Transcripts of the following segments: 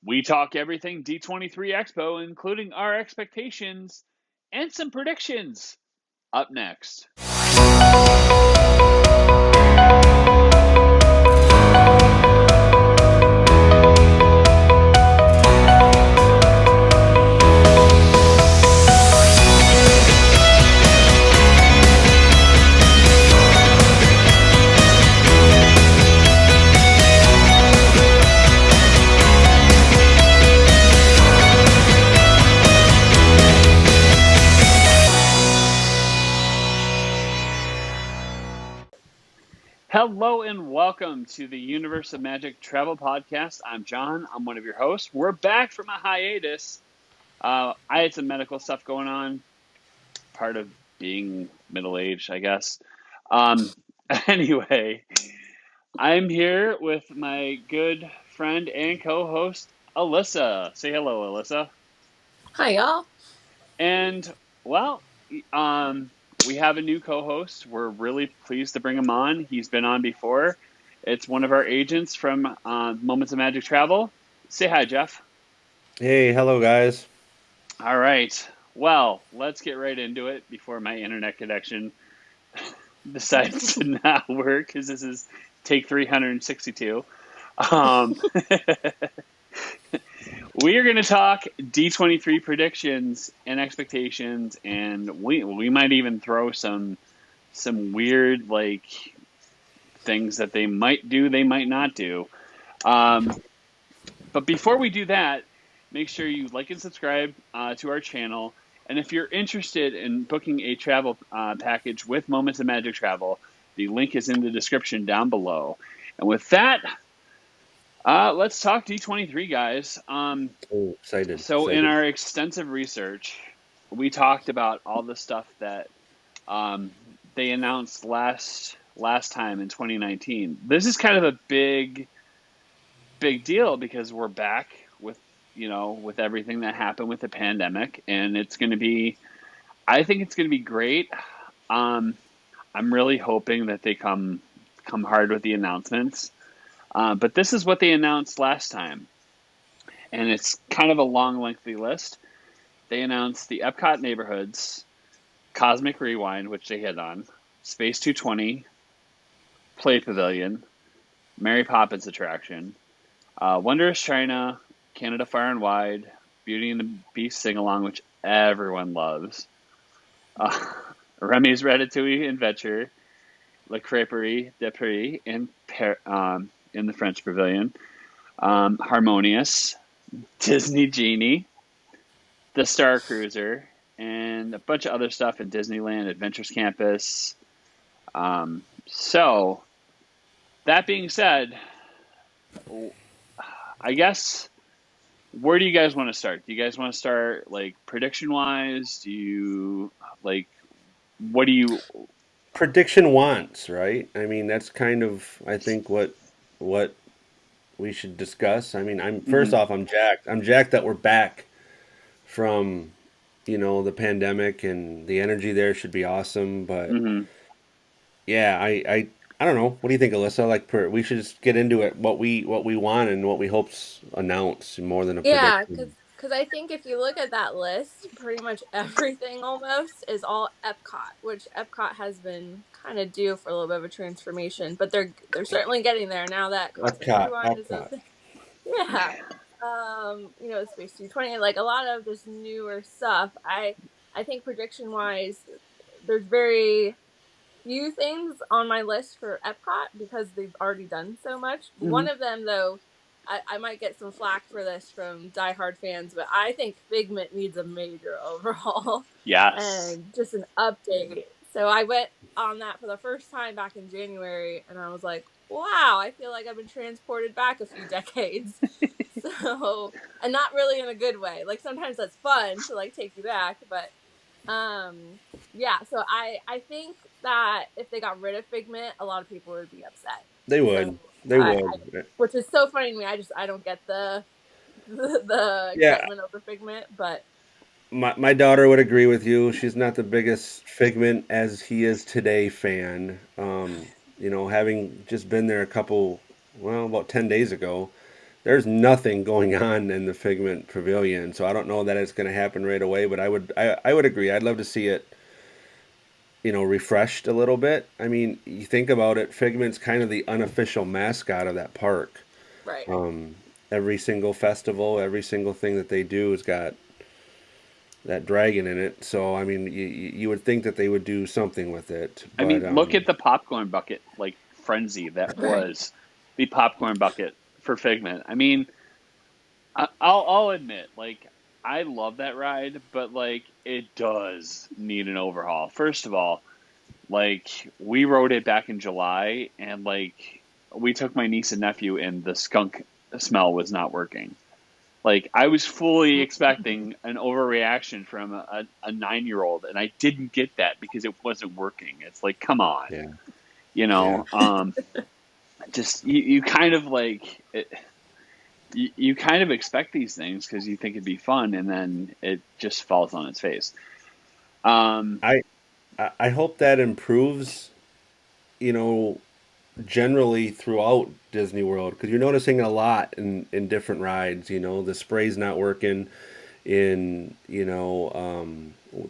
We talk everything D23 Expo, including our expectations and some predictions. Up next. Hello and welcome to the Universe of Magic Travel Podcast. I'm John. I'm one of your hosts. We're back from a hiatus. I had some medical stuff going on, part of being middle-aged, I guess. Anyway, I'm here with my good friend and co-host, Alyssa. Say hello, Alyssa. Hi, y'all. And, well, we have a new co-host. We're really pleased to bring him on. He's been on before. It's one of our agents from Moments of Magic Travel. Say hi, Jeff. Hey, hello, guys. All right. Well, let's get right into it before my internet connection decides to not work, because this is take 362. We are going to talk D23 predictions and expectations, and we might even throw some weird things that they might do, they might not do. But before we do that, make sure you like and subscribe to our channel. And if you're interested in booking a travel package with Moments of Magic Travel, the link is in the description down below. And with that, let's talk D23, guys. Excited. So in our extensive research, we talked about all the stuff that they announced last time in 2019. This is kind of a big deal because we're back with everything that happened with the pandemic, and I think it's going to be great. I'm really hoping that they come hard with the announcements. But this is what they announced last time, and it's kind of a long, lengthy list. They announced the Epcot neighborhoods, Cosmic Rewind, which they hit on, Space 220, Play Pavilion, Mary Poppins attraction, Wondrous China, Canada Far and Wide, Beauty and the Beast sing-along, which everyone loves, Remy's Ratatouille Adventure, La Crêperie de Paris in the French Pavilion, Harmonious, Disney Genie, the Star Cruiser, and a bunch of other stuff in Disneyland, Adventures Campus. So, that being said, I guess, where do you guys want to start? Do you guys want to start, prediction-wise? What do you... Prediction wants, right? I mean, that's kind of, I think, what we should discuss. I mean, first off, I'm jacked. I'm jacked that we're back from, the pandemic, and the energy there should be awesome. But yeah, I don't know. What do you think, Alyssa? We should just get into it. What we want and what we hope's announced more than a prediction. Because I think if you look at that list, pretty much everything almost is all Epcot, which Epcot has been kind of due for a little bit of a transformation, but they're certainly getting there now that Cosmic Rewind is open. Yeah. Space 220, a lot of this newer stuff. I think prediction wise, there's very few things on my list for Epcot because they've already done so much. One of them, though, I might get some flack for this from diehard fans, but I think Figment needs a major overhaul. Yes. And just an update. So I went on that for the first time back in January, and I was like, wow, I feel like I've been transported back a few decades. So, and not really in a good way. Sometimes that's fun to take you back, but yeah. So I think that if they got rid of Figment, a lot of people would be upset. They would. So they would. Which is so funny to me. I don't get the excitement over Figment, but my daughter would agree with you. She's not the biggest Figment as he is today fan. Having just been there about 10 days ago, there's nothing going on in the Figment Pavilion, so I don't know that it's going to happen right away. But I would agree. I'd love to see it, refreshed a little bit. I mean, you think about it, Figment's kind of the unofficial mascot of that park. Right. Um, every single festival, every single thing that they do has got that dragon in it. So I mean, you would think that they would do something with it, I but mean, look at the popcorn bucket like frenzy that Right. was the popcorn bucket for Figment. I mean, I'll admit, like, I love that ride, but like it does need an overhaul. First of all, like we rode it back in July, and like we took my niece and nephew, and the skunk smell was not working. Like I was fully expecting an overreaction from a 9-year-old, and I didn't get that because it wasn't working. It's like, come on, yeah, you yeah. know, just you kind of like it, you kind of expect these things because you think it'd be fun, and then it just falls on its face. Um, I I hope that improves, you know, generally throughout Disney World because you're noticing a lot in different rides. The spray's not working in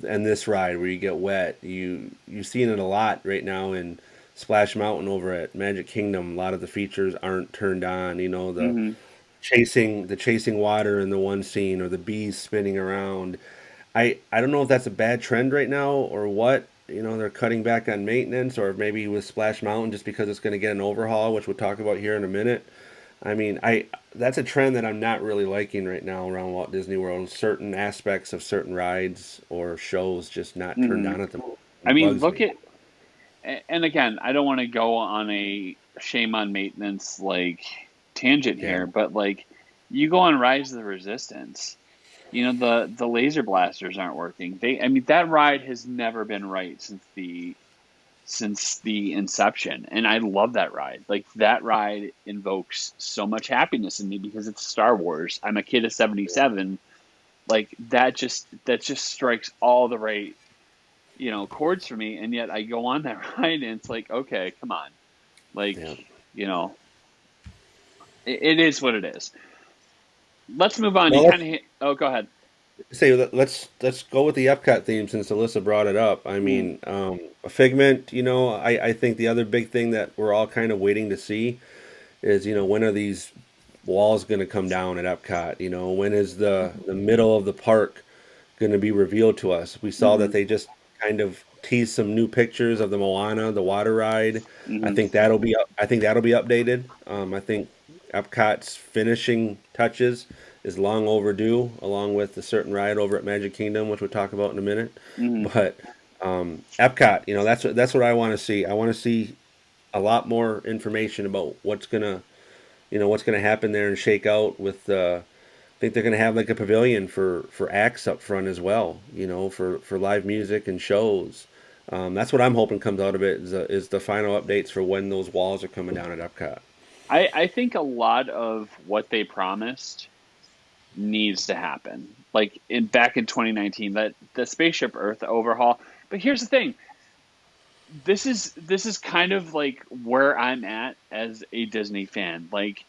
and this ride where you get wet. You're seeing it a lot right now in Splash Mountain over at Magic Kingdom. A lot of the features aren't turned on. The mhm. chasing water in the one scene or the bees spinning around. I don't know if that's a bad trend right now or what. They're cutting back on maintenance, or maybe with Splash Mountain just because it's going to get an overhaul, which we'll talk about here in a minute. I mean, I that's a trend that I'm not really liking right now around Walt Disney World. Certain aspects of certain rides or shows just not turned Mhm. on at the moment. I It mean, bugs look me. at, and again, I don't want to go on a shame on maintenance like tangent Yeah, here, but like you go on Rise of the Resistance, the laser blasters aren't working. I mean, that ride has never been right since the inception, and I love that ride. Like that ride invokes so much happiness in me because it's Star Wars. I'm a kid of '77. Like that just strikes all the right chords for me, and yet I go on that ride and it's like, okay, come on, like yeah. you know it is what it is. Let's move on. You Well, kind of oh, go ahead. let's go with the Epcot theme since Alyssa brought it up. I Mm, mean, a Figment. I think the other big thing that we're all kind of waiting to see is when are these walls going to come down at Epcot? When is the middle of the park going to be revealed to us? We saw mm-hmm, that they just kind of teased some new pictures of the Moana, the water ride. mm-hmm, I think that'll be updated. I think Epcot's finishing touches is long overdue, along with the certain ride over at Magic Kingdom, which we'll talk about in a minute. mm-hmm, But Epcot, that's what I want to see. I want to see a lot more information about what's gonna happen there and shake out with. I think they're gonna have like a pavilion for acts up front as well. For live music and shows. That's what I'm hoping comes out of it is the final updates for when those walls are coming down at Epcot. I think a lot of what they promised needs to happen. Like in back in 2019, that the Spaceship Earth overhaul. But here's the thing: this is kind of like where I'm at as a Disney fan. Like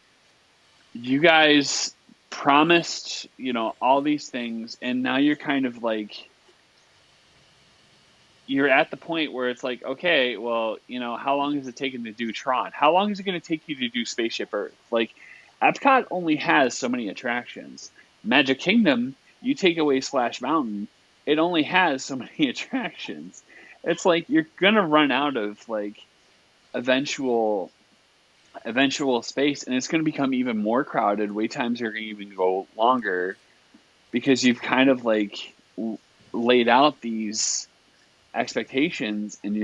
you guys promised, all these things, and now you're kind of like you're at the point where it's like, okay, well, how long is it taking to do Tron? How long is it going to take you to do Spaceship Earth? Like, Epcot only has so many attractions. Magic Kingdom, you take away Splash Mountain, it only has so many attractions. It's like you're gonna run out of like eventual eventual space, and it's gonna become even more crowded. Wait times are gonna even go longer because you've kind of like laid out these expectations, and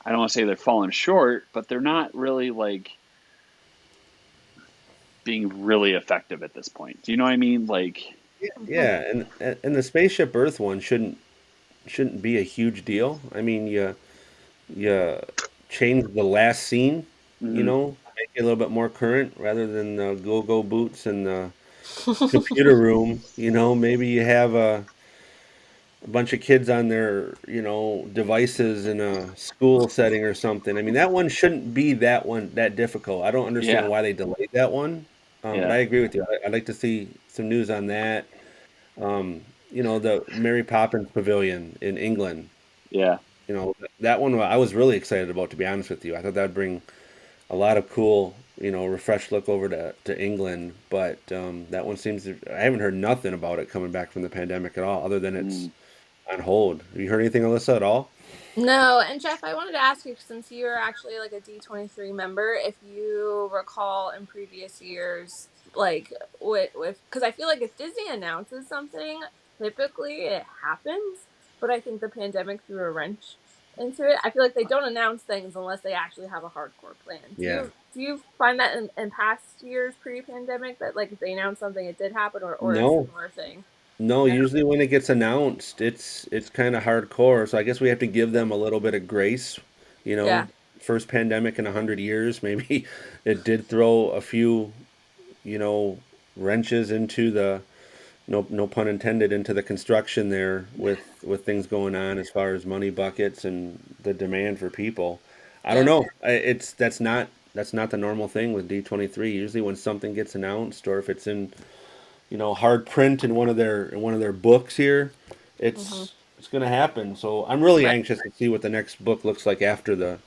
I don't want to say they're falling short, but they're not really like being really effective at this point. Do you know what I mean? Like, Yeah, and the Spaceship Earth one shouldn't be a huge deal. I mean, you change the last scene, mm-hmm, make it a little bit more current rather than the go-go boots and the computer room. Maybe you have a bunch of kids on their devices in a school setting or something. I mean, that one shouldn't be that difficult. I don't yeah, understand why they delayed that one. But Yeah, I agree with you. I'd like to see some news on that. The Mary Poppins Pavilion in England. yeah. That one I was really excited about, to be honest with you. I thought that'd bring a lot of cool, refreshed look over to England. But that one I haven't heard nothing about it coming back from the pandemic at all, other than it's Mm. on hold. Have you heard anything, Alyssa, at all? No, and Jeff, I wanted to ask you, since you're actually like a D23 member, if you recall in previous years, like because I feel like if Disney announces something, typically it happens, but I think the pandemic threw a wrench into it. I feel like they don't announce things unless they actually have a hardcore plan. Do Yeah. you find that in past years pre-pandemic that like if they announce something, it did happen, or a No. similar thing? No, No. usually when it gets announced, it's kind of hardcore. So I guess we have to give them a little bit of grace. You know, Yeah. First pandemic in 100 years, maybe it did throw a few, you know, wrenches into the no pun intended into the construction there with things going on as far as money buckets and the demand for people. I don't Yeah. know. That's not the normal thing with D23. Usually when something gets announced or if it's in hard print in one of their books here, Hmm. it's going to happen. So I'm really Right. anxious to see what the next book looks like after the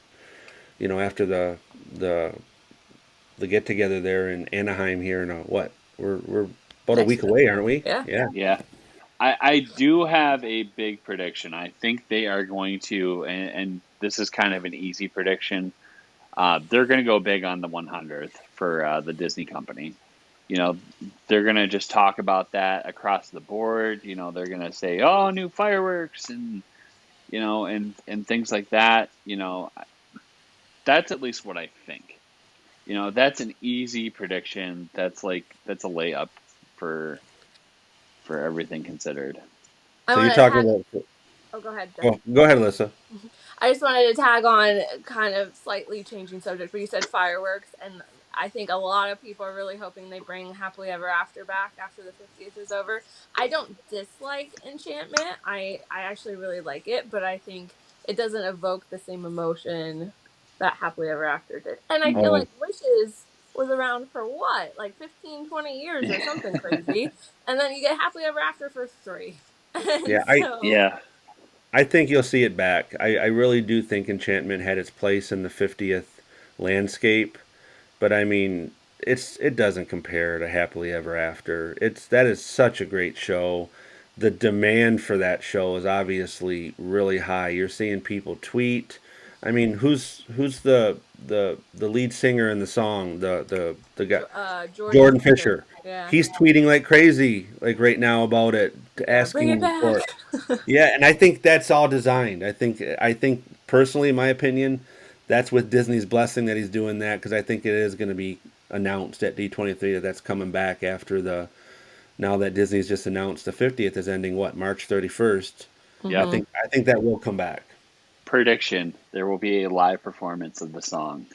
the get together there in Anaheim here in what we're about a Next week month. away, aren't we? Yeah. Yeah. Yeah. I do have a big prediction. I think they are going to, and this is kind of an easy prediction. They're going to go big on the 100th for the Disney company. You know, they're going to just talk about that across the board. They're going to say, "Oh, new fireworks," and and things like that. That's at least what I think. That's an easy prediction. That's a layup for everything considered. I So you're want to talking tag. about. Oh, go ahead, Jeff. Oh, go ahead, Alyssa. I just wanted to tag on, kind of slightly changing subject, but you said fireworks, and I think a lot of people are really hoping they bring Happily Ever After back after the 50th is over. I don't dislike Enchantment. I actually really like it, but I think it doesn't evoke the same emotion that Happily Ever After did. And I feel Hmm. Oh, like Wishes was around for what? Like 15, 20 years or something crazy. And then you get Happily Ever After for 3. And yeah. I so, Yeah. I think you'll see it back. I really do think Enchantment had its place in the 50th landscape, but I mean, it doesn't compare to Happily Ever After. That is such a great show. The demand for that show is obviously really high. You're seeing people tweet. I mean, who's the lead singer in the song? The guy Jordan Jordan Fisher. Fisher. Yeah. He's tweeting like crazy, like right now about it, Yeah, bring it asking back. for. Yeah, and I think that's all designed. I think personally, in my opinion, that's with Disney's blessing that he's doing that because I think it is going to be announced at D23 that that's coming back after the now that Disney's just announced the 50th is ending what March 31st. I Yep. Hmm. think I think that will come back. Prediction: there will be a live performance of the song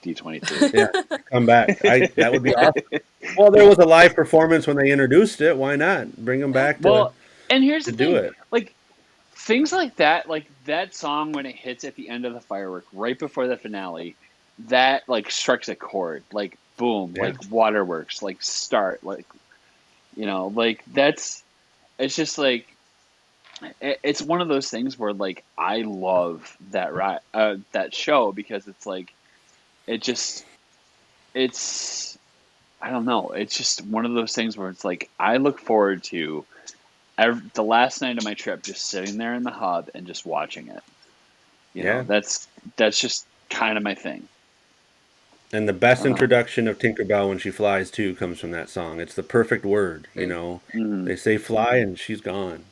D23. Yeah, come back. I That would be Yeah. awesome. Well, there was a live performance when they introduced it. Why not bring them Yeah. back to Well, and here's the to do thing, it? like things like that song when it hits at the end of the firework, right before the finale, that like strikes a chord, like boom, Yeah. like waterworks, like start, like that's it's just like it's one of those things where like I love that show because it's like it just it's I don't know, it's just one of those things where it's like I look forward to the last night of my trip just sitting there in the hub and just watching it. Yeah. That's just kind of my thing. And the best Uh, introduction of Tinkerbell when she flies too comes from that song. It's the perfect word. mm, They say fly and she's gone.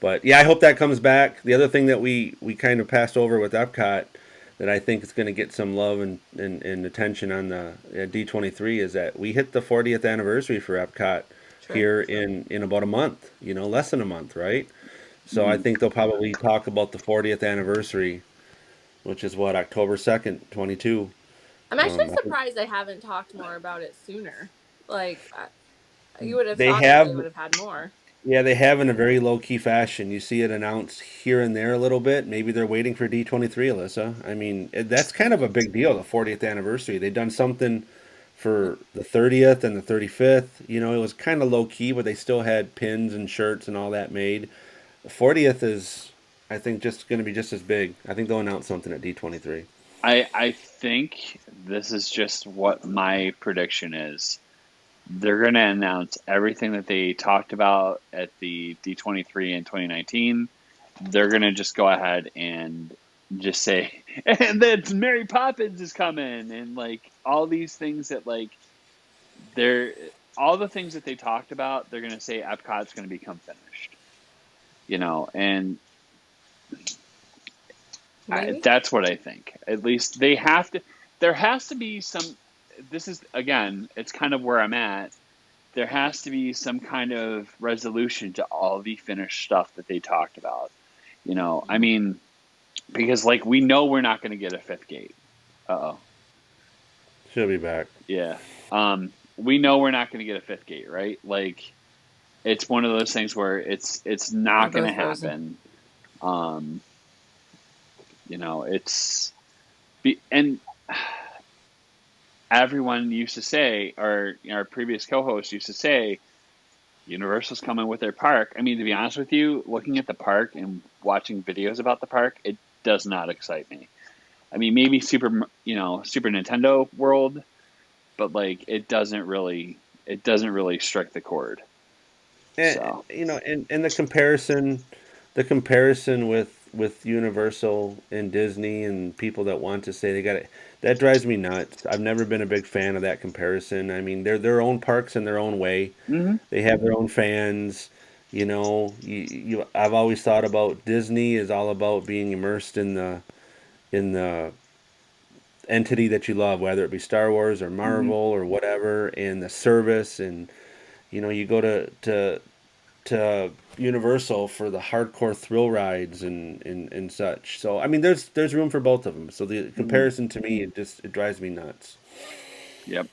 But yeah, I hope that comes back. The other thing that we kind of passed over with Epcot that I think is going to get some love and attention on the D23 is that we hit the 40th anniversary for Epcot True. here in about a month, less than a month, right? So I mm. think they'll probably talk about the 40th anniversary, which is what, October 2nd, 22. I'm actually I think surprised they haven't talked more about it sooner. Like, you would have they thought that have. they would have had more. Yeah, they have in a very low key fashion. You see it announced here and there a little bit. Maybe they're waiting for D23, Alyssa. I mean, that's kind of a big deal, the 40th anniversary. They've done something for the 30th and the 35th. You know, it was kind of low key, but they still had pins and shirts and all that made. The 40th is, I think, just going to be just as big. I think they'll announce something at D23. I think this is just what my prediction is. They're going to announce everything that they talked about at the D23 in 2019. They're going to just go ahead and just say, and then Mary Poppins is coming, and like all these things that like they're all the things that they talked about. They're going to say Epcot's going to become finished, you know, and that's what I think. At least they have to. There has to be some. This is again. It's kind of where I'm at. There has to be some kind of resolution to all the finished stuff that they talked about. You know, I mean, because like we know we're not going to get a fifth gate. Uh-oh. She'll be back. Yeah. We know we're not going to get a fifth gate, right? Like, it's one of those things where it's not going to happen. You know, and everyone used to say, or our previous co-host used to say, Universal's coming with their park. I mean, to be honest with you, looking at the park and watching videos about the park, it does not excite me. I mean, maybe Super Nintendo World, but like it doesn't really strike the chord. And So. you know, and the comparison with Universal and Disney and people that want to say they got it, that drives me nuts. I've never been a big fan of that comparison. I mean, they're their own parks in their own way. Mm-hmm. They have their own fans. You know, I've always thought about Disney is all about being immersed in the entity that you love, whether it be Star Wars or Marvel or whatever, and the service. And you know, you go to Universal for the hardcore thrill rides and such. So I mean, there's room for both of them. So the comparison to me, it drives me nuts. Yep.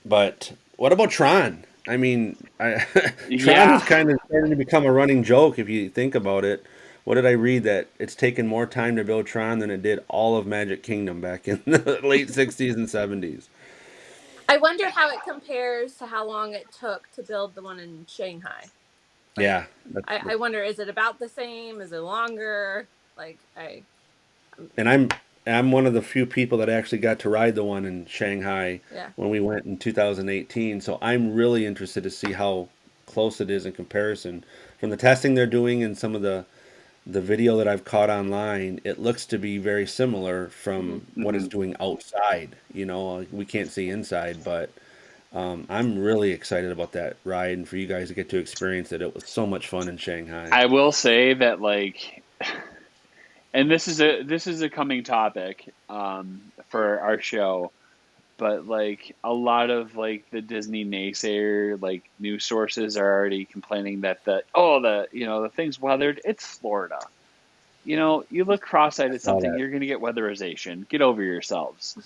But what about Tron? I mean, Tron Yeah. is kind of starting to become a running joke if you think about it. What did I read that it's taken more time to build Tron than it did all of Magic Kingdom back in the late 60s and 70s? I wonder how it compares to how long it took to build the one in Shanghai. Like, Yeah, I wonder, is it about the same? Is it longer? Like, and I'm one of the few people that actually got to ride the one in Shanghai when we went in 2018. So I'm really interested to see how close it is in comparison. From the testing they're doing and some of the video that I've caught online, it looks to be very similar from what it's doing outside. You know, we can't see inside, but I'm really excited about that ride and for you guys to get to experience it. It was so much fun in Shanghai. I will say that like, and this is a coming topic for our show, but like a lot of like the Disney naysayer like news sources are already complaining that the thing's weathered. It's Florida. You know, you look cross-eyed at Saw something, that. you're going to get weatherization. Get over yourselves.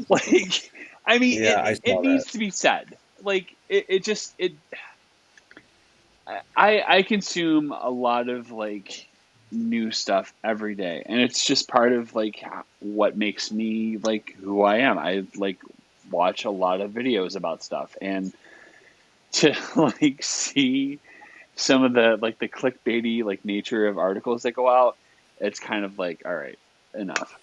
Like, I mean, Yeah, I it saw needs that. to be said. Like, I consume a lot of like new stuff every day, and it's just part of like what makes me like who I am. I like watch a lot of videos about stuff, and to like see some of the like the clickbaity like nature of articles that go out, it's kind of like, all right, enough.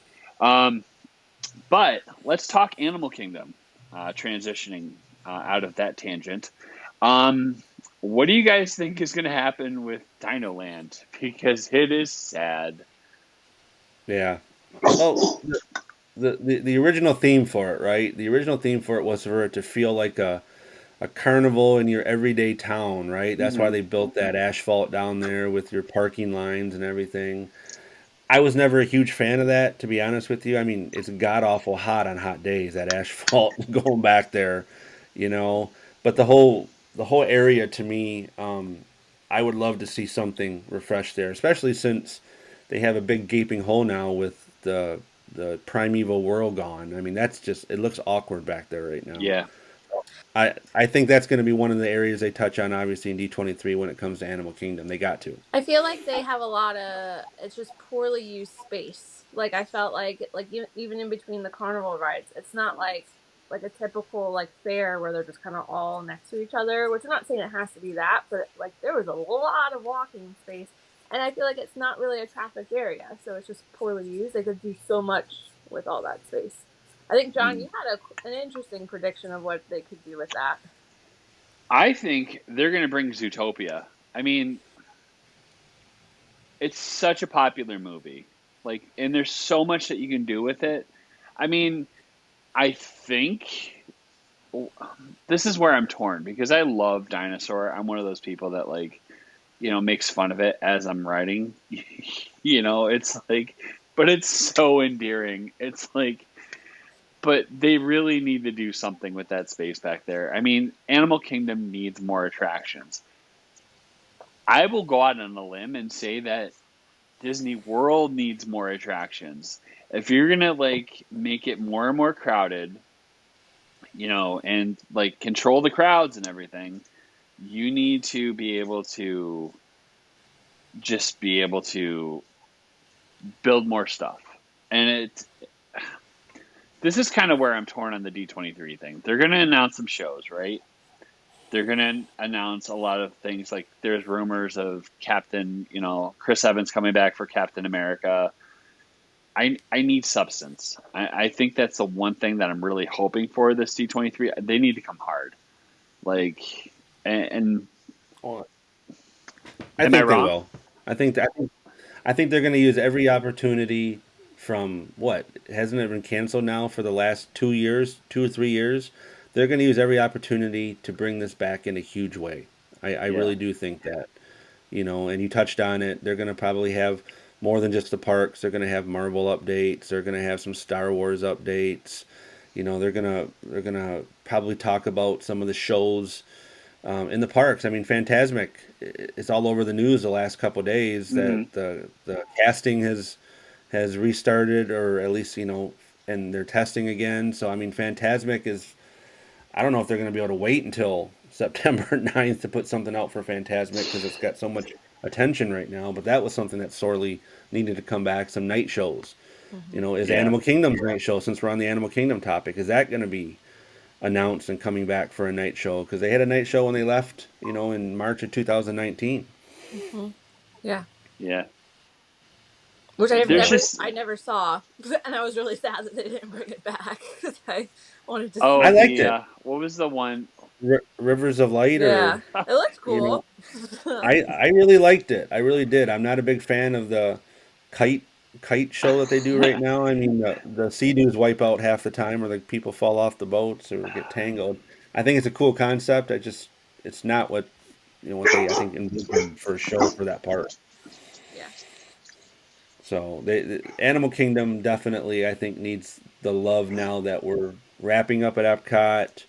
But let's talk Animal Kingdom. Transitioning out of that tangent, what do you guys think is going to happen with Dino Land? Because it is sad. Yeah. Well, the original theme for it, right? The original theme for it was for it to feel like a carnival in your everyday town, right? That's why Mm-hmm. they built that asphalt down there with your parking lines and everything. I was never a huge fan of that, to be honest with you. I mean, it's god awful hot on hot days, that asphalt going back there, you know. But the whole area to me, I would love to see something refreshed there, especially since they have a big gaping hole now with the primeval world gone. I mean, that's just it looks awkward back there right now. Yeah. I think that's going to be one of the areas they touch on, obviously, in D23 when it comes to Animal Kingdom. They got to. I feel like they have a lot of, it's just poorly used space. Like I felt like even in between the carnival rides, it's not like like a typical like fair where they're just kind of all next to each other, which I'm not saying it has to be that, but like there was a lot of walking space, and I feel like it's not really a traffic area, so it's just poorly used. They could do so much with all that space. I think, John, you had an interesting prediction of what they could do with that. I think they're going to bring Zootopia. I mean, it's such a popular movie. Like, and there's so much that you can do with it. I mean, I think this is where I'm torn because I love Dinosaur. I'm one of those people that like, makes fun of it as I'm writing. It's like, but it's so endearing. It's like, but they really need to do something with that space back there. I mean, Animal Kingdom needs more attractions. I will go out on a limb and say that Disney World needs more attractions. If you're gonna like make it more and more crowded, and like control the crowds and everything, you need to be able to just be able to build more stuff. And this is kind of where I'm torn on the D23 thing. They're going to announce some shows, right? They're going to announce a lot of things. Like there's rumors of Captain, Chris Evans coming back for Captain America. I need substance. I think that's the one thing that I'm really hoping for this D23. They need to come hard. Like, and Well, am I wrong? They will. I think they're going to use every opportunity from what hasn't it been canceled now for the last 2 or 3 years. They're going to use every opportunity to bring this back in a huge way. I Yeah. really do think that, and you touched on it. They're going to probably have more than just the parks. They're going to have Marvel updates. They're going to have some Star Wars updates. They're gonna probably talk about some of the shows in the parks. I mean, Fantasmic is all over the news the last couple of days that the casting has restarted, or at least and they're testing again. So I mean, Fantasmic is. I don't know if they're going to be able to wait until September 9th to put something out for Fantasmic because it's got so much attention right now. But that was something that sorely needed to come back. Some night shows. Is Animal Kingdom's night show, since we're on the Animal Kingdom topic, is that going to be announced and coming back for a night show? Because they had a night show when they left, in March of 2019. Yeah. Yeah. Which I never saw, and I was really sad that they didn't bring it back because I wanted to. I liked it. What was the one? Rivers of Light. Yeah, it looked cool. I really liked it. I really did. I'm not a big fan of the kite show that they do right now. I mean, the sea-doos wipe out half the time, or the people fall off the boats or get tangled. I think it's a cool concept. It's not what what they I think envisioned for a show for that part. Yeah. So the Animal Kingdom definitely, I think, needs the love now that we're wrapping up at Epcot.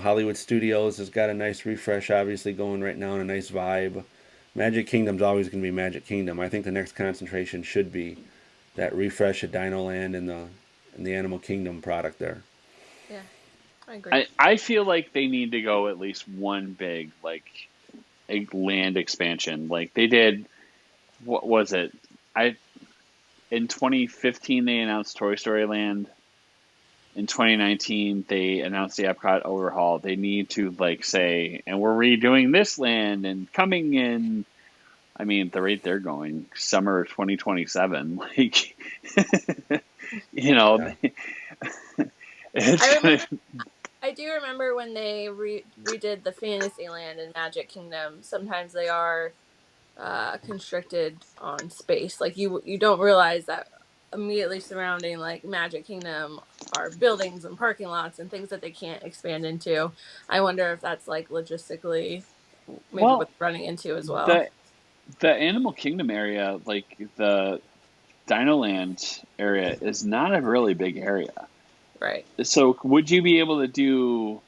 Hollywood Studios has got a nice refresh, obviously going right now, and a nice vibe. Magic Kingdom's always going to be Magic Kingdom. I think the next concentration should be that refresh at Dino Land and the Animal Kingdom product there. Yeah, I agree. I feel like they need to go at least one big like a land expansion, like they did. What was it? In 2015 they announced Toy Story Land. In 2019 they announced the Epcot overhaul. They need to like say, and we're redoing this land and coming in. I mean, the rate they're going, summer 2027. Like, Yeah. I do remember when they redid the Fantasyland and Magic Kingdom. Sometimes they are constricted on space. Like you don't realize that immediately surrounding like Magic Kingdom are buildings and parking lots and things that they can't expand into. I wonder if that's like logistically maybe what's running into as well. The Animal Kingdom area, like the Dino Land area, is not a really big area. Right. So would you be able to do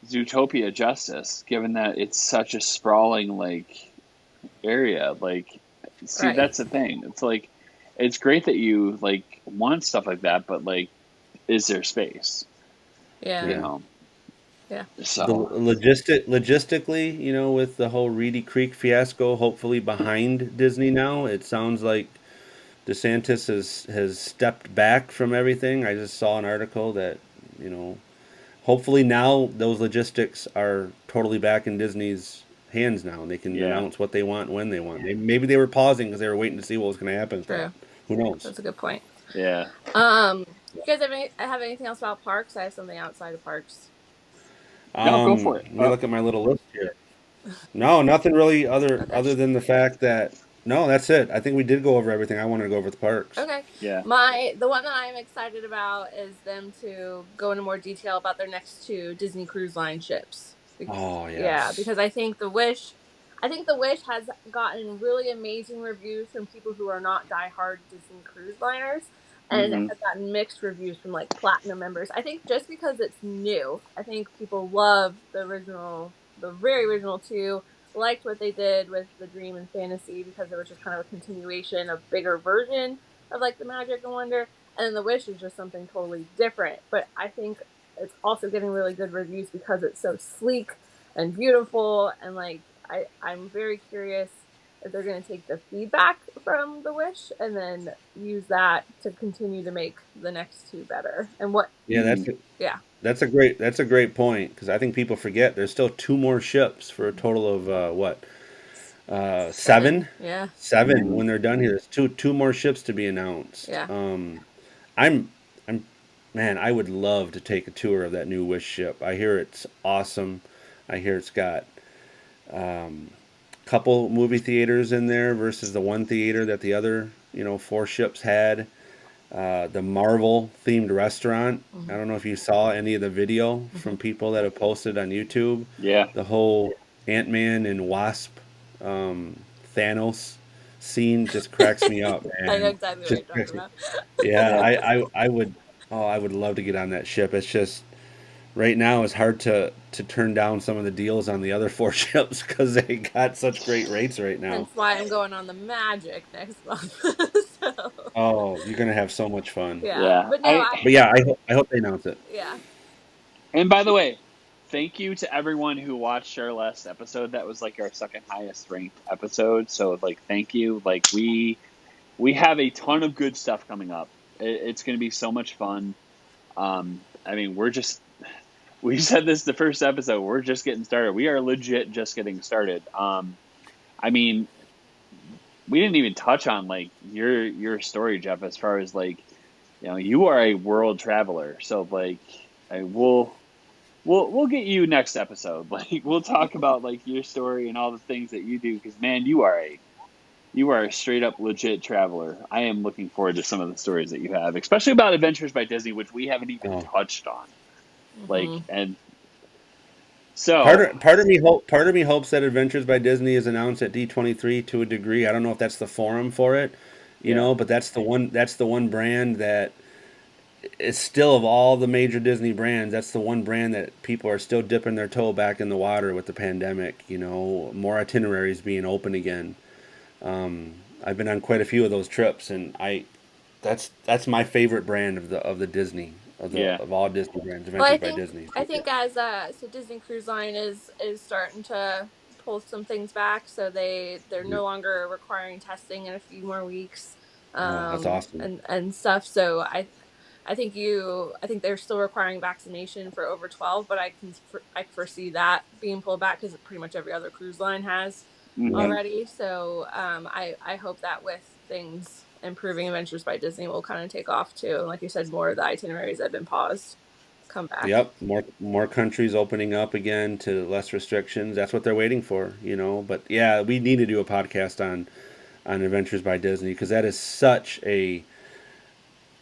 Zootopia justice, given that it's such a sprawling like area? Like, see, that's the thing. It's like, it's great that you like want stuff like that, but like, is there space? Yeah. Yeah. So logistically, with the whole Reedy Creek fiasco, hopefully behind Disney now, it sounds like DeSantis has stepped back from everything. I just saw an article that you know, hopefully now those logistics are totally back in Disney's hands now, and they can Yeah. announce what they want when they want. Maybe they were pausing because they were waiting to see what was going to happen with True. that. Who knows? That's a good point. Yeah. You guys have anything else about parks? I have something outside of parks. No, go for it. Let me look at my little list here. No, nothing really Okay. other than the fact that no, that's it. I think we did go over everything I wanted to go over with the parks. Okay. Yeah. The one that I'm excited about is them to go into more detail about their next 2 Disney Cruise Line ships. Oh yes. Yeah, because I think the Wish has gotten really amazing reviews from people who are not diehard Disney cruise liners, and Mhm. has gotten mixed reviews from like platinum members. I think just because it's new, I think people love the very original 2. Liked what they did with the Dream and Fantasy because it was just kind of a continuation, a bigger version of like the Magic and Wonder, and then the Wish is just something totally different. But I think it's also getting really good reviews because it's so sleek and beautiful, and like I'm very curious if they're going to take the feedback from the Wish and then use that to continue to make the next 2 better. And what? Yeah, that's a great point because I think people forget there's still 2 more ships for a total of what 7. Yeah. 7 when they're done here. There's two more ships to be announced. Yeah. I'm man, I would love to take a tour of that new Wish ship. I hear it's awesome. I hear it's got couple movie theaters in there versus the one theater that the other 4 ships had. The Marvel themed restaurant. I don't know if you saw any of the video from people that have posted on YouTube. Yeah. The whole Ant-Man and Wasp Thanos scene just cracks me up, man. I know exactly what Just you're cracks talking me. about. Yeah, Yeah. I would. Oh, I would love to get on that ship. It's just right now it's hard to turn down some of the deals on the other 4 ships because they got such great rates right now. Hence why I'm going on the Magic next month. So Oh, you're gonna have so much fun. yeah, Yeah. but no, But yeah, I hope they announce it. yeah. And by the way, thank you to everyone who watched our last episode. That was like our second highest ranked episode. So like, thank you. Like we have a ton of good stuff coming up. It's going to be so much fun. I mean, we said this the first episode. We're just getting started. We are legit just getting started. I mean, we didn't even touch on like your story, Jeff, as far as like, you are a world traveler. So like, we'll get you next episode. Like we'll talk about like your story and all the things that you do. Because man, you are a straight up legit traveler. I am looking forward to some of the stories that you have, especially about Adventures by Disney, which we haven't even touched on. Like, and so part of me hopes that Adventures by Disney is announced at D23 to a degree. I don't know if that's the forum for it, but that's the one brand that is still, of all the major Disney brands, that's the one brand that people are still dipping their toe back in the water with the pandemic. More itineraries being open again. I've been on quite a few of those trips, and that's my favorite brand of the Disney of all Disney brands. Adventures by Disney. I think as so Disney Cruise Line is starting to pull some things back, so they're no longer requiring testing in a few more weeks. That's awesome. And stuff. So I think they're still requiring vaccination for over 12, but I foresee that being pulled back because pretty much every other cruise line has already. So I hope that with things improving, Adventures by Disney will kind of take off too. And like you said, more of the itineraries that have been paused come back. Yep, more countries opening up again to less restrictions. That's what they're waiting for. But yeah, we need to do a podcast on Adventures by Disney because that is such a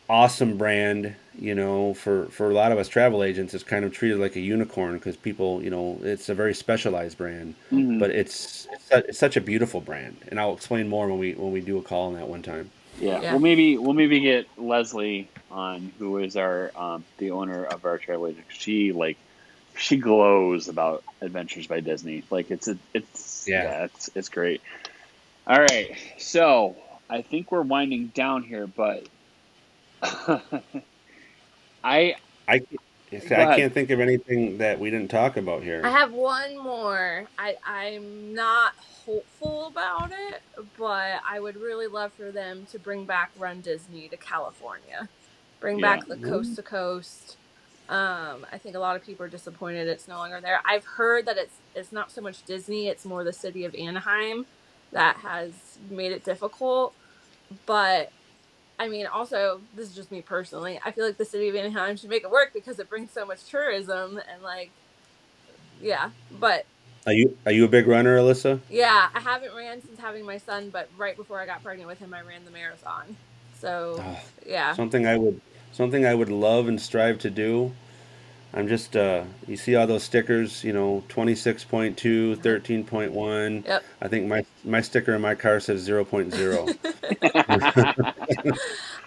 awesome brand. For a lot of us travel agents, it's kind of treated like a unicorn because people, it's a very specialized brand, but it's such a beautiful brand. And I'll explain more when we do a call on that one time. Yeah. We'll maybe get Leslie on, who is our the owner of our travel agent. She glows about Adventures by Disney. Like it's great. All right, so I think we're winding down here, but I can't think of anything that we didn't talk about here. I have one more. I'm not hopeful about it, but I would really love for them to bring back Run Disney to California. Bring back the coast to coast I think a lot of people are disappointed it's no longer there. I've heard that it's not so much Disney, it's more the city of Anaheim that has made it difficult. But I mean, also, this is just me personally. I feel like the city of Anaheim should make it work because it brings so much tourism and like, yeah. But Are you a big runner, Alyssa? yeah, I haven't ran since having my son, but right before I got pregnant with him, I ran the marathon. So Oh, yeah, something I would love and strive to do. I'm just you see all those stickers, 26.2, uh-huh. 13.1. Yep. I think my sticker in my car says 0.0.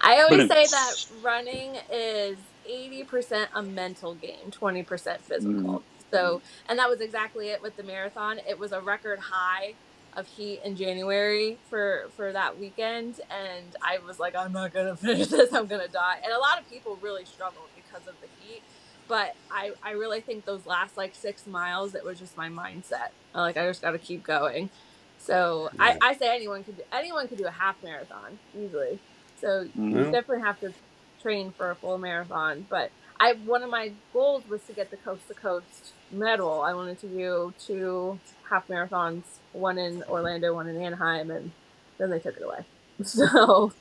I But always say that running is 80% a mental game, 20% physical. So, and that was exactly it with the marathon. It was a record high of heat in January for that weekend, and I was like, I'm not gonna finish this. I'm gonna die. And a lot of people really struggled because of the heat. But I really think those last like 6 miles, it was just my mindset. Like I just got to keep going. So Yeah. I say anyone could do a half marathon easily. So you Well, definitely have to train for a full marathon. But I one of my goals was to get the coast to coast medal. I wanted to do 2 half marathons, one in Orlando, one in Anaheim, and then they took it away. So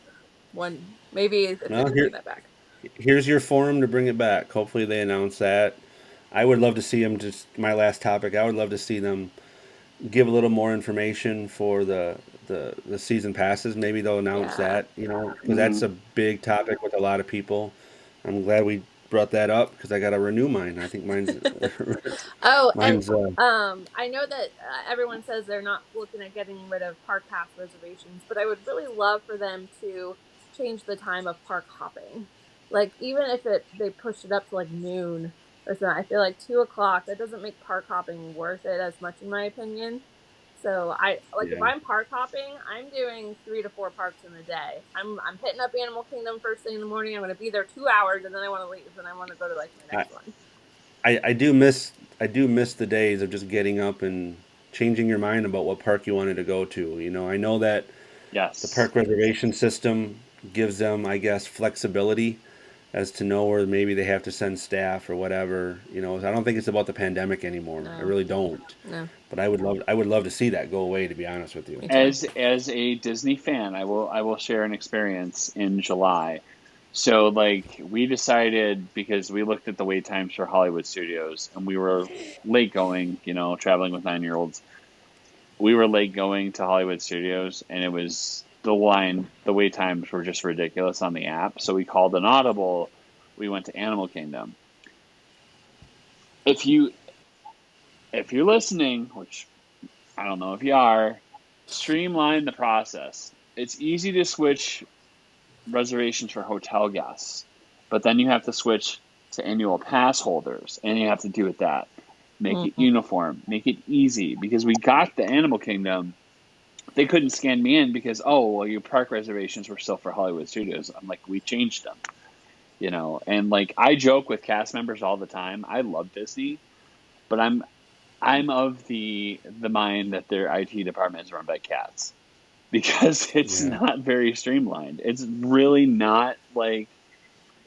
one maybe if they well, can bring that back. here's your forum to bring it back. Hopefully they announce that. I would love to see them. Just my last topic. I would love to see them give a little more information for the season passes. Maybe they'll announce Yeah. that, because that's a big topic with a lot of people. I'm glad we brought that up because I got to renew mine. I think mine's Oh, and mine's I know that everyone says they're not looking at getting rid of park pass reservations, but I would really love for them to change the time of park hopping. Like even if they pushed it up to like noon or something, I feel like 2 o'clock that doesn't make park hopping worth it as much in my opinion. So I like if yeah. I'm park hopping, I'm doing 3 to 4 parks in a day. I'm hitting up Animal Kingdom first thing in the morning. I'm going to be there 2 hours, and then I want to leave, and I want to go to like my I, next one. I do miss the days of just getting up and changing your mind about what park you wanted to go to. I know that the yes. park reservation system gives them, I guess, flexibility as to know where maybe they have to send staff or whatever. I don't think it's about the pandemic anymore. I No, really don't. no, But I would love to see that go away, to be honest with you. me too. As a Disney fan, I will share an experience in July. So like we decided because we looked at the wait times for Hollywood Studios and we were late going, traveling with 9-year-olds. We were late going to Hollywood Studios and it was the wait times were just ridiculous on the app. So we called an audible. We went to Animal Kingdom. If you if you're listening, which I don't know if you are, streamline the process. It's easy to switch reservations for hotel guests, but then you have to switch to annual pass holders, and you have to do it that. Make it Mm-hmm. uniform, make it easy, because we got the Animal Kingdom. They couldn't scan me in because, oh, well, your park reservations were still for Hollywood Studios. I'm like, we changed them, and like I joke with cast members all the time. I love Disney, but I'm of the mind that their IT department is run by cats because it's Yeah. not very streamlined. It's really not like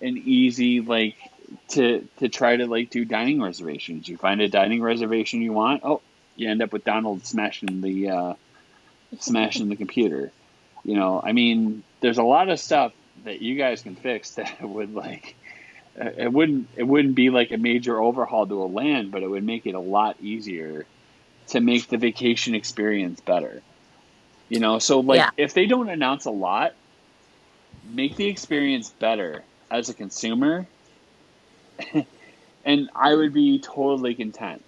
an easy like to try to like do dining reservations. You find a dining reservation you want, oh, you end up with Donald smashing the computer. I mean, there's a lot of stuff that you guys can fix that would like it wouldn't be like a major overhaul to a land, but it would make it a lot easier to make the vacation experience better. So like Yeah, if they don't announce a lot, make the experience better as a consumer, and I would be totally content.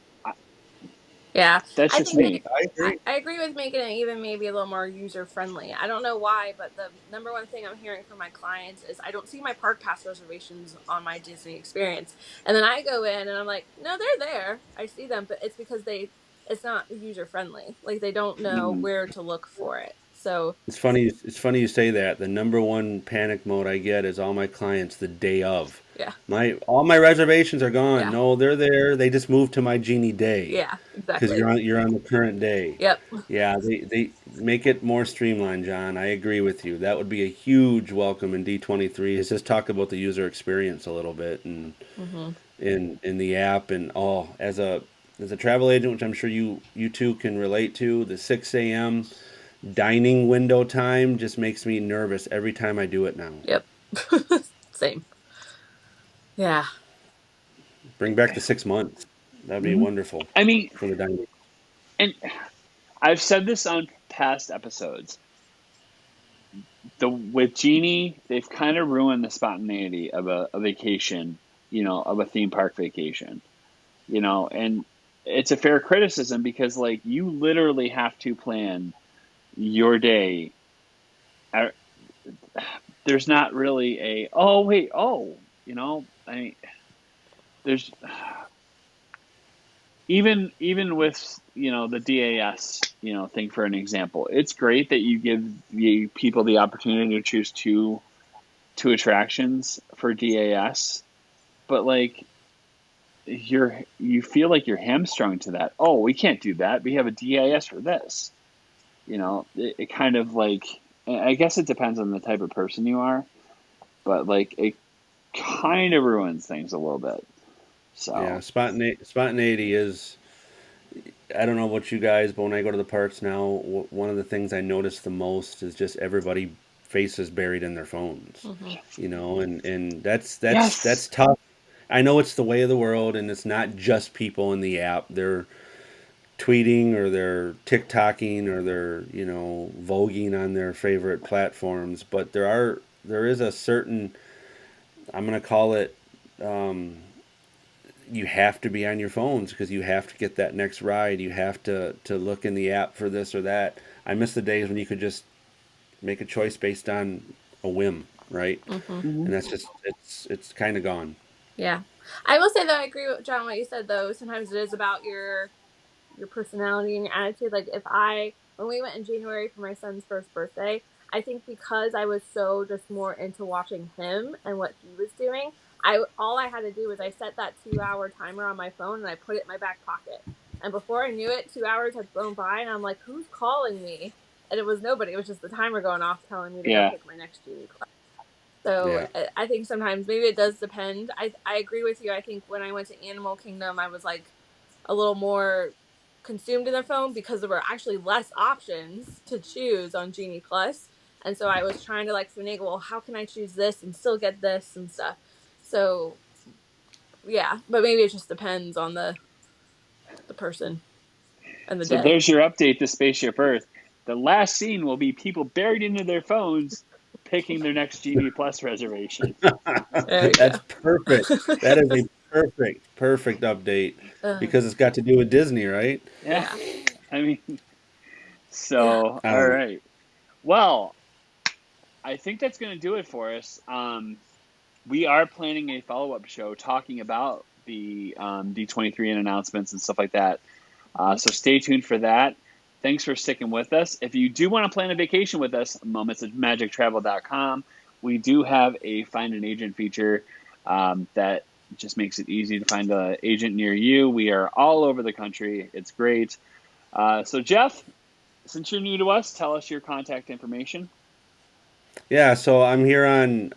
yeah. That's I just think make me. I I, agree. I agree with making it even maybe a little more user friendly. I don't know why, but the number one thing I'm hearing from my clients is I don't see my park pass reservations on my Disney experience, and then I go in and I'm like, no, they're there. I see them, but it's because it's not user friendly. Like they don't know Hmm. where to look for it. So It's funny. It's funny you say that. The number one panic mode I get is all my clients the day of. yeah, All my reservations are gone. yeah, No, they're there. They just moved to my Genie Day yeah, because exactly. you're on the current day. Yep. Yeah, they make it more streamlined, John. I agree with you. That would be a huge welcome in D23. Is just talk about the user experience a little bit, and Hmm. in the app, and as a travel agent, which I'm sure you two can relate to, the 6 a.m. dining window time just makes me nervous every time I do it now. Yep. Same. Yeah. Bring back the 6 months. That'd be wonderful. I mean, for the dining. and I've said this on past episodes. With Genie, they've kind of ruined the spontaneity of a vacation, of a theme park vacation, and it's a fair criticism because like you literally have to plan your day. There's not really there's even with the DAS thing for an example. It's great that you give the people the opportunity to choose two attractions for DAS, but like you feel like you're hamstrung to that. Oh, we can't do that. We have a DAS for this. It kind of like, I guess it depends on the type of person you are, but like it kind of ruins things a little bit. So Yeah, spontaneity is. I don't know about you guys, but when I go to the parks now, one of the things I notice the most is just everybody faces buried in their phones. And that's yes, tough. I know it's the way of the world, and it's not just people in the app. They're tweeting or they're TikToking or they're voguing on their favorite platforms. But there is a certain, I'm gonna call it, you have to be on your phones because you have to get that next ride. You have to look in the app for this or that. I miss the days when you could just make a choice based on a whim, right? Mm-hmm. And that's just it's kind of gone. Yeah. I will say though, I agree with John what you said though. Sometimes it is about your personality and your attitude. Like when we went in January for my son's first birthday, I think because I was so just more into watching him and what he was doing, all I had to do was I set that 2-hour timer on my phone and I put it in my back pocket. And before I knew it, 2 hours had flown by and I'm like, who's calling me? And it was nobody. It was just the timer going off telling me to go yeah. pick my next Genie class. So Yeah. I think sometimes maybe it does depend. I agree with you. I think when I went to Animal Kingdom, I was like a little more consumed in their phone because there were actually less options to choose on Genie Plus. And so I was trying to like finagle, well, how can I choose this and still get this and stuff? So yeah, but maybe it just depends on the person and the So day. there's your update to Spaceship Earth. The last scene will be people buried into their phones picking their next Genie Plus reservation. There you That's go. perfect. That is a perfect update because it's got to do with Disney, right? Yeah. I mean, Yeah. so, all right. Well, I think that's going to do it for us. We are planning a follow-up show talking about the D23 and announcements and stuff like that. So stay tuned for that. Thanks for sticking with us. If you do want to plan a vacation with us, momentsofmagictravel.com. We do have a find an agent feature that just makes it easy to find an agent near you. We are all over the country. It's great. So Jeff, since you're new to us, tell us your contact information. Yeah, so I'm here on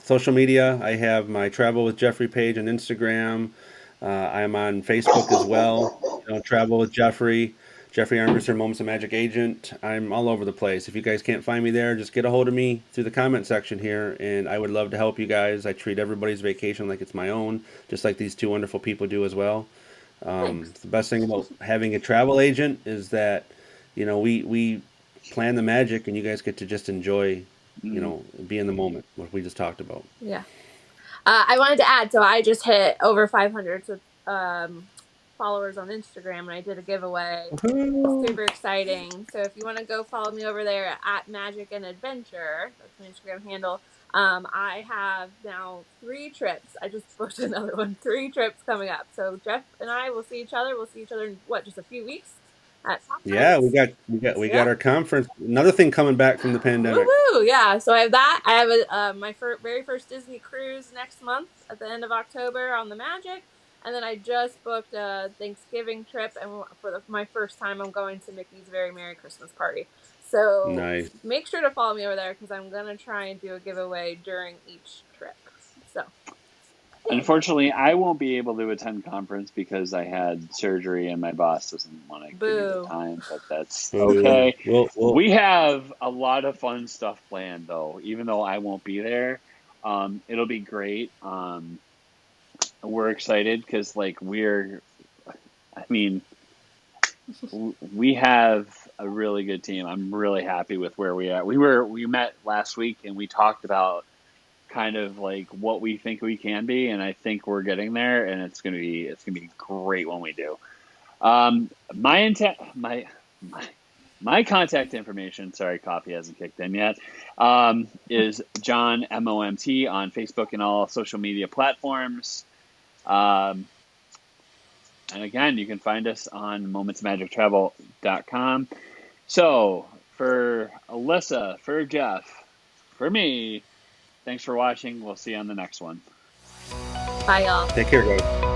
social media. I have my Travel with Jeffrey page on Instagram. I'm on Facebook as well. Travel with Jeffrey Armbruster, Moments of Magic Agent. I'm all over the place. If you guys can't find me there, just get a hold of me through the comment section here, and I would love to help you guys. I treat everybody's vacation like it's my own, just like these two wonderful people do as well. The best thing about having a travel agent is that, we plan the magic and you guys get to just enjoy, be in the moment, what we just talked about. Yeah. I wanted to add, so I just hit over 500 followers on Instagram, and I did a giveaway. Super exciting. So if you want to go follow me over there at Magic and Adventure, that's my Instagram handle. I have now 3 trips. I just booked another one. 3 trips coming up. So Jeff and I will see each other. We'll see each other in just a few weeks at Yeah, we conference. got our conference. Another thing coming back from the pandemic. Woohoo! Yeah, so I have that. I have my very first Disney cruise next month at the end of October on the Magic, and then I just booked a Thanksgiving trip, and for my first time, I'm going to Mickey's Very Merry Christmas Party. So Nice. make sure to follow me over there because I'm gonna try and do a giveaway during each trip. So Unfortunately, I won't be able to attend conference because I had surgery and my boss doesn't want to give me the Boo. time, but that's Boo. okay. We'll We have a lot of fun stuff planned though, even though I won't be there. It'll be great. We're excited because I mean, we have a really good team. I'm really happy with where we are. We met last week and we talked about kind of like what we think we can be, and I think we're getting there, and it's gonna be great when we do. My intent, my contact information. Sorry, coffee hasn't kicked in yet. Is John MOMT on Facebook and all social media platforms. Um, and again, you can find us on momentsmagictravel.com. So for Alyssa, for Jeff, for me, thanks for watching. We'll see you on the next one. Bye, y'all. take care, guys.